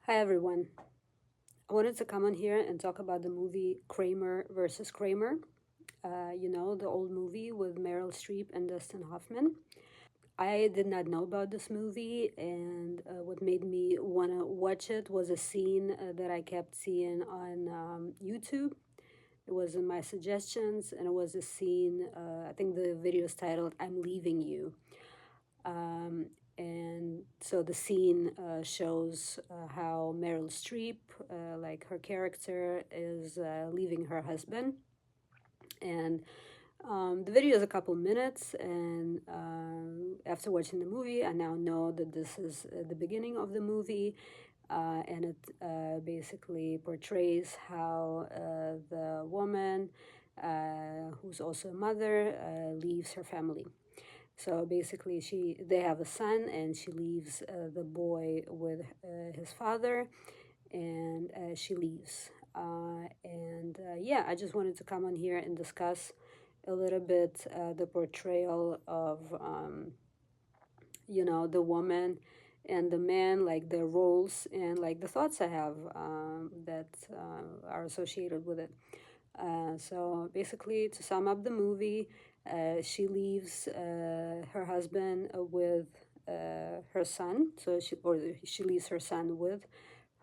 Hi everyone. I wanted to come on here and talk about the movie Kramer versus Kramer. The old movie with Meryl Streep and Dustin Hoffman. I did not know about this movie, and what made me want to watch it was a scene that I kept seeing on YouTube. It was in my suggestions, and it was a scene, I think the video is titled I'm Leaving You. Um, and so the scene shows how Meryl Streep, like her character, is leaving her husband. And the video is a couple minutes, and after watching the movie, I now know that this is the beginning of the movie. And it basically portrays how the woman, who's also a mother, leaves her family. So basically, they have a son, and she leaves the boy with his father, and she leaves. I just wanted to come on here and discuss a little bit the portrayal of the woman and the man, like their roles and like the thoughts I have that are associated with it. So basically, to sum up the movie, she leaves her husband with her son. She leaves her son with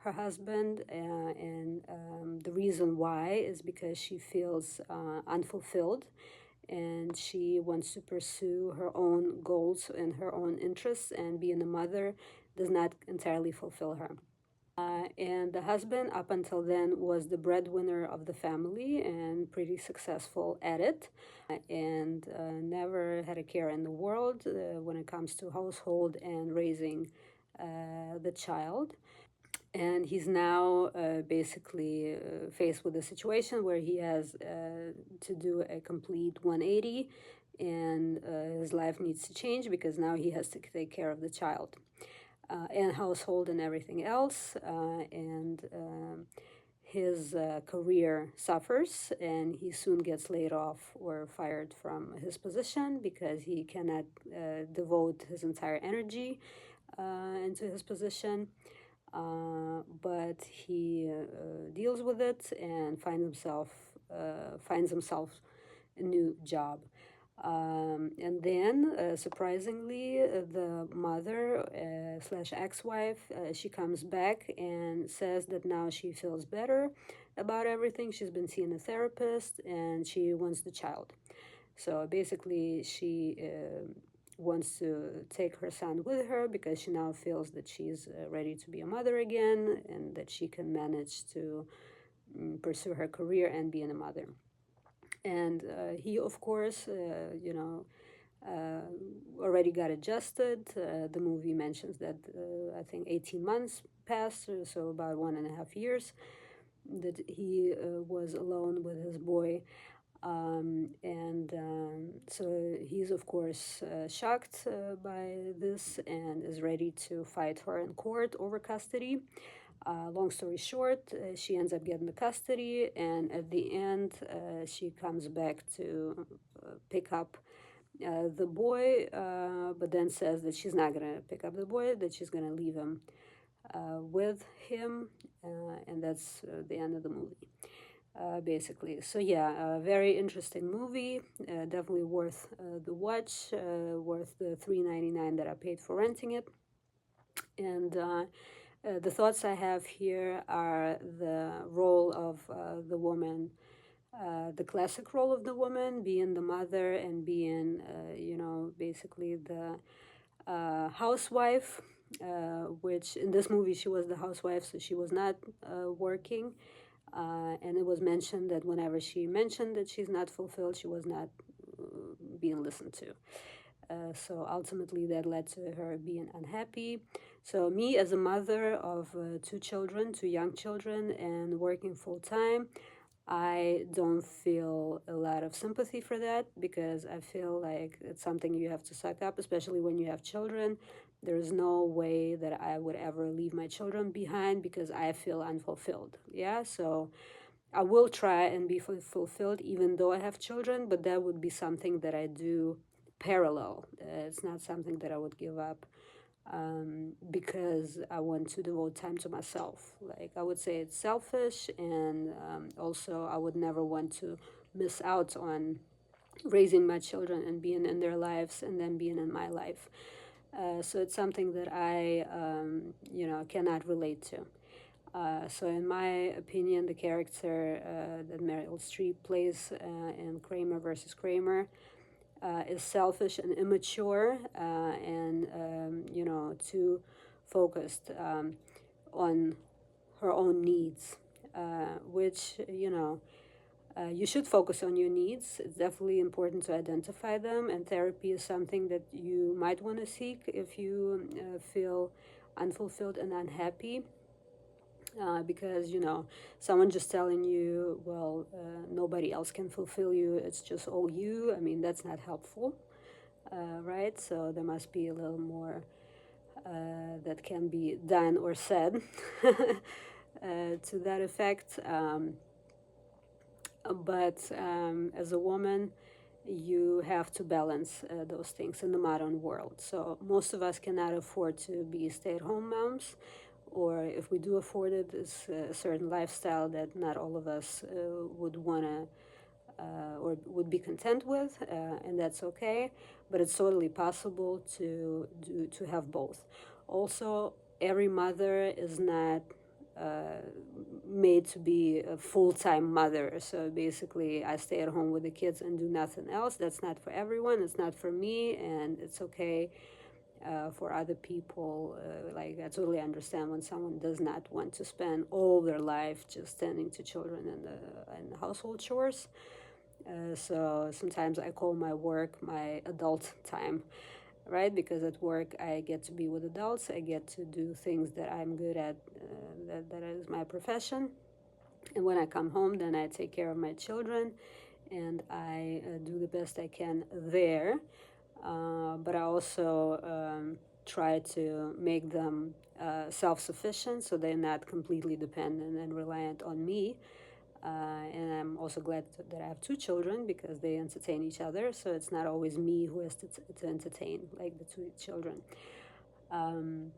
her husband, and the reason why is because she feels unfulfilled, and she wants to pursue her own goals and her own interests, and being a mother does not entirely fulfill her. And the husband, up until then, was the breadwinner of the family and pretty successful at it, and never had a care in the world when it comes to household and raising the child. And he's now basically faced with a situation where he has to do a complete 180, and his life needs to change because now he has to take care of the child and household and everything else. And his career suffers, and he soon gets laid off or fired from his position because he cannot devote his entire energy into his position. But he deals with it and finds himself a new job. And then, surprisingly, the mother slash ex-wife, she comes back and says that now she feels better about everything. She's been seeing a therapist, and she wants the child. So basically, she wants to take her son with her because she now feels that she's ready to be a mother again, and that she can manage to pursue her career and being a mother. And he, of course, already got adjusted. The movie mentions that I think 18 months passed, so about 1.5 years, that he was alone with his boy. So he's, of course, shocked by this and is ready to fight her in court over custody. Long story short, she ends up getting the custody, and at the end, she comes back to pick up the boy, but then says that she's not going to pick up the boy, that she's going to leave him with him, and that's the end of the movie. Basically, so yeah, a very interesting movie. Definitely worth the watch. Worth the $3.99 that I paid for renting it. And the thoughts I have here are the role of the woman, the classic role of the woman, being the mother and being, basically the housewife. Which in this movie she was the housewife, so she was not working. And it was mentioned that whenever she mentioned that she's not fulfilled, she was not being listened to. So ultimately, that led to her being unhappy. So, me as a mother of two children, two young children, and working full time, I don't feel a lot of sympathy for that because I feel like it's something you have to suck up, especially when you have children. There's no way that I would ever leave my children behind because I feel unfulfilled. Yeah, so I will try and be fulfilled even though I have children, but that would be something that I do parallel. It's not something that I would give up because I want to devote time to myself. Like, I would say it's selfish, and also I would never want to miss out on raising my children and being in their lives and then being in my life. So it's something that I, cannot relate to. So, in my opinion, the character that Meryl Streep plays in Kramer versus Kramer is selfish and immature, and too focused on her own needs, which you should focus on your needs. It's definitely important to identify them, and therapy is something that you might want to seek if you feel unfulfilled and unhappy. Because someone just telling you, well, nobody else can fulfill you, it's just all you. I mean, that's not helpful, right? So there must be a little more that can be done or said to that effect. But as a woman, you have to balance those things in the modern world. So most of us cannot afford to be stay-at-home moms, or if we do afford it, it's a certain lifestyle that not all of us would want to or would be content with, and that's okay. But it's totally possible to have both. Also, every mother is not uh, made to be a full-time mother. So basically, I stay at home with the kids and do nothing else. That's not for everyone. It's not for me, and it's okay for other people. Like, I totally understand when someone does not want to spend all their life just tending to children and household chores. So sometimes I call my work my adult time, right? Because at work I get to be with adults, I get to do things that I'm good at, that is my profession. And when I come home, then I take care of my children and I do the best I can there. But I also try to make them self sufficient so they're not completely dependent and reliant on me. And I'm also glad that I have two children because they entertain each other. So it's not always me who has to entertain like the two children. Um,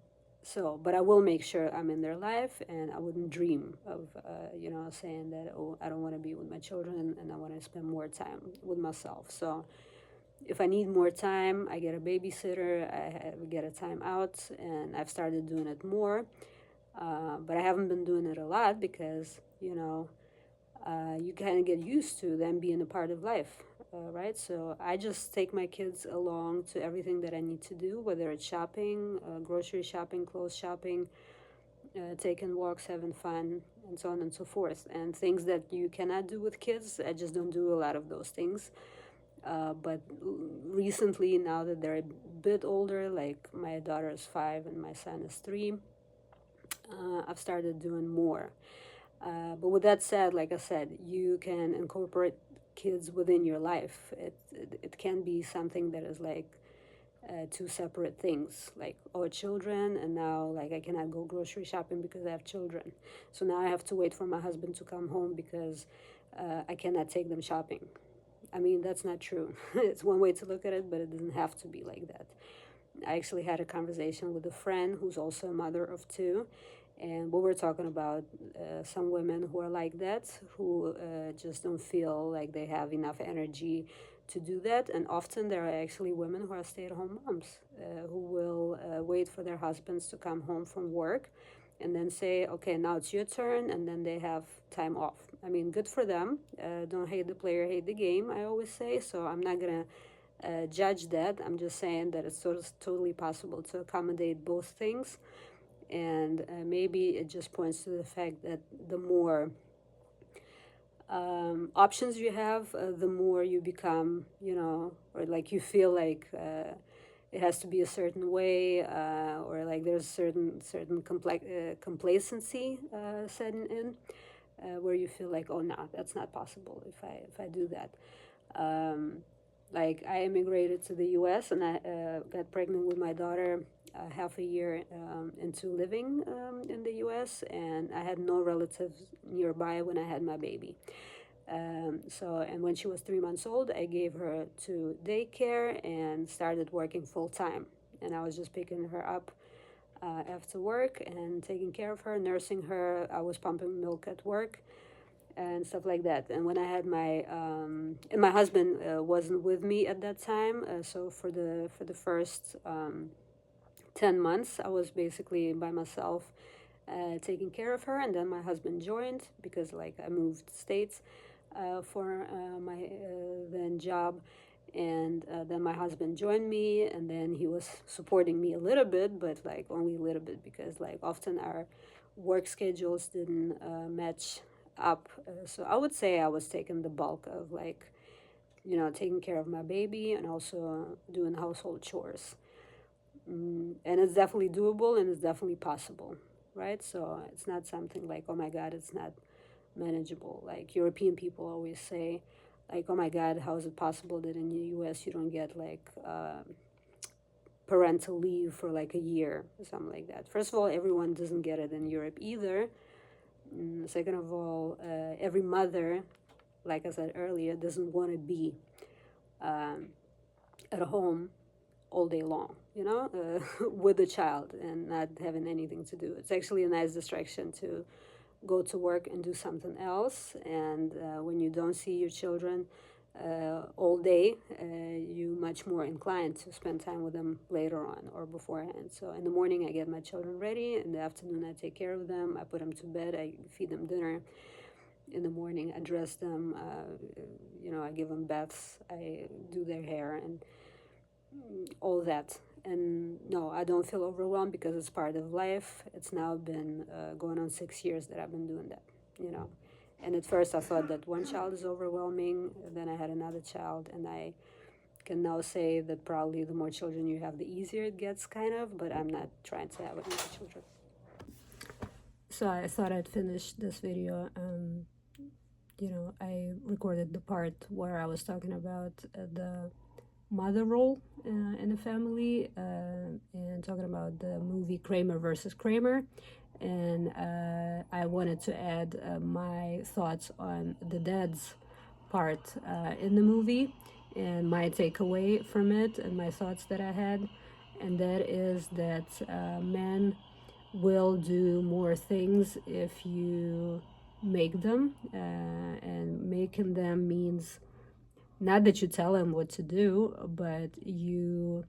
but I will make sure I'm in their life, and I wouldn't dream of, saying that, oh, I don't want to be with my children and I want to spend more time with myself. So if I need more time, I get a babysitter, I get a time out, and I've started doing it more. But I haven't been doing it a lot because, you kind of get used to them being a part of life, right? So I just take my kids along to everything that I need to do, whether it's shopping, grocery shopping, clothes shopping, taking walks, having fun, and so on and so forth. And things that you cannot do with kids, I just don't do a lot of those things. But recently, now that they're a bit older, like my daughter is 5 and my son is 3, I've started doing more. But with that said, like I said, you can incorporate kids within your life. It can be something that is like two separate things, like, oh, children, and now like I cannot go grocery shopping because I have children. So now I have to wait for my husband to come home because I cannot take them shopping. I mean, that's not true. It's one way to look at it, but it doesn't have to be like that. I actually had a conversation with a friend who's also a mother of two, and we were talking about some women who are like that, who just don't feel like they have enough energy to do that. And often there are actually women who are stay at home moms who will wait for their husbands to come home from work and then say, okay, now it's your turn, and then they have time off. I mean, good for them. Don't hate the player, hate the game, I always say. So I'm not going to judge that. I'm just saying that it's totally possible to accommodate both things. And maybe it just points to the fact that the more options you have, the more you become, or like you feel like it has to be a certain way, or like there's certain complacency setting in, where you feel like, oh no, that's not possible if I do that. Um, like, I immigrated to the U.S. and I got pregnant with my daughter half a year into living in the U.S., and I had no relatives nearby when I had my baby. And when she was 3 months old, I gave her to daycare and started working full time. and I was just picking her up after work and taking care of her, nursing her. I was pumping milk at work and stuff like that. And when I had and my husband wasn't with me at that time, so for the first 10 months, I was basically by myself, taking care of her. And then my husband joined because like I moved states for my then job, and then my husband joined me, and then he was supporting me a little bit, but like only a little bit, because like often our work schedules didn't match up. So I would say I was taking the bulk of like, taking care of my baby and also doing household chores. And it's definitely doable and it's definitely possible, right? So it's not something like, oh my God, it's not manageable. Like European people always say, like, oh my God, how is it possible that in the US you don't get like parental leave for like a year or something like that? First of all, everyone doesn't get it in Europe either. Second of all, every mother, like I said earlier, doesn't want to be um, at home all day long, with the child and not having anything to do. It's actually a nice distraction to go to work and do something else. And when you don't see your children all day, you much more inclined to spend time with them later on or beforehand. So in the morning, I get my children ready. In the afternoon, I take care of them. I put them to bed. I feed them dinner. In the morning, I dress them. I give them baths. I do their hair and all that. And no, I don't feel overwhelmed because it's part of life. It's now been going on 6 years that I've been doing that, you know. And at first I thought that one child is overwhelming. Then I had another child, and I can now say that probably the more children you have, the easier it gets, kind of. But I'm not trying to have any children. So I thought I'd finish this video. I recorded the part where I was talking about the mother role in the family, and talking about the movie Kramer versus Kramer. And I wanted to add my thoughts on the dad's part in the movie and my takeaway from it and my thoughts that I had. And that is that men will do more things if you make them, and making them means not that you tell them what to do, but you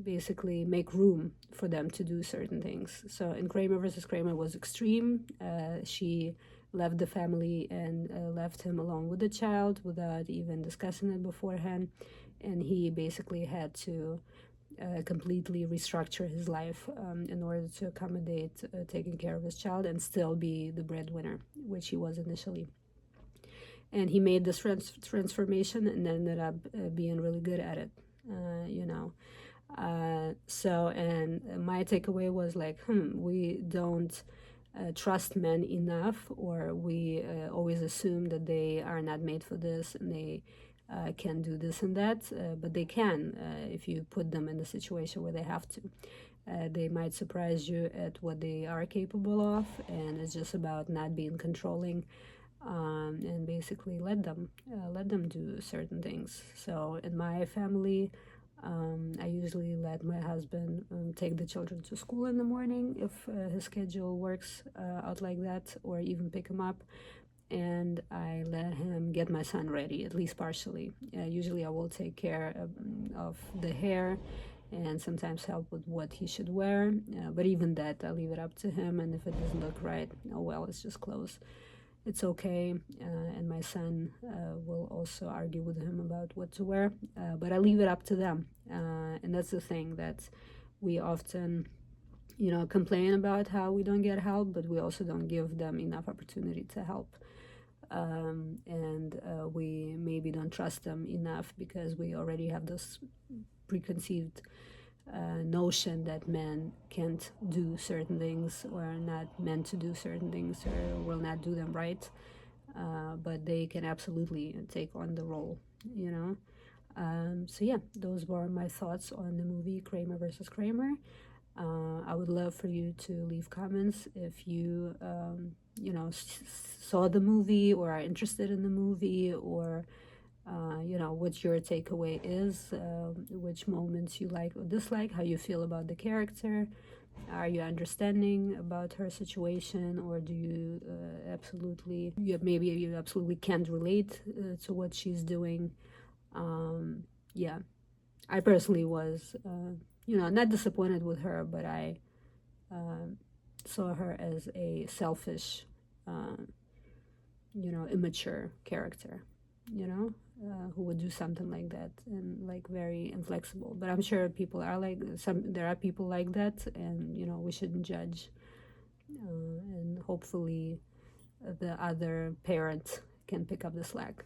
basically make room for them to do certain things. So in Kramer versus Kramer was extreme. She left the family and left him alone with the child without even discussing it beforehand, and he basically had to completely restructure his life in order to accommodate taking care of his child and still be the breadwinner, which he was initially. And he made this transformation and ended up being really good at it, and my takeaway was like, we don't trust men enough, or we always assume that they are not made for this and they can do this and that, but they can if you put them in a situation where they have to. They might surprise you at what they are capable of, and it's just about not being controlling, and basically let them do certain things. So in my family, I usually let my husband take the children to school in the morning if his schedule works out like that, or even pick him up. And I let him get my son ready, at least partially. Usually I will take care of the hair and sometimes help with what he should wear. But even that, I leave it up to him. And if it doesn't look right, oh well, it's just clothes. It's okay. And my son will also argue with him about what to wear. But I leave it up to them. And that's the thing that we often complain about, how we don't get help, but we also don't give them enough opportunity to help. And we maybe don't trust them enough because we already have this preconceived notion that men can't do certain things, or are not meant to do certain things, or will not do them right. But they can absolutely take on the role, so yeah, those were my thoughts on the movie Kramer versus Kramer. I would love for you to leave comments if you saw the movie or are interested in the movie, or what your takeaway is, which moments you like or dislike, how you feel about the character. Are you understanding about her situation, or do you maybe you absolutely can't relate to what she's doing? Yeah, I personally was, not disappointed with her, but I saw her as a selfish, uh, immature character, who would do something like that and like very inflexible. But I'm sure people are like there are people like that, and we shouldn't judge. And hopefully, the other parent can pick up the slack.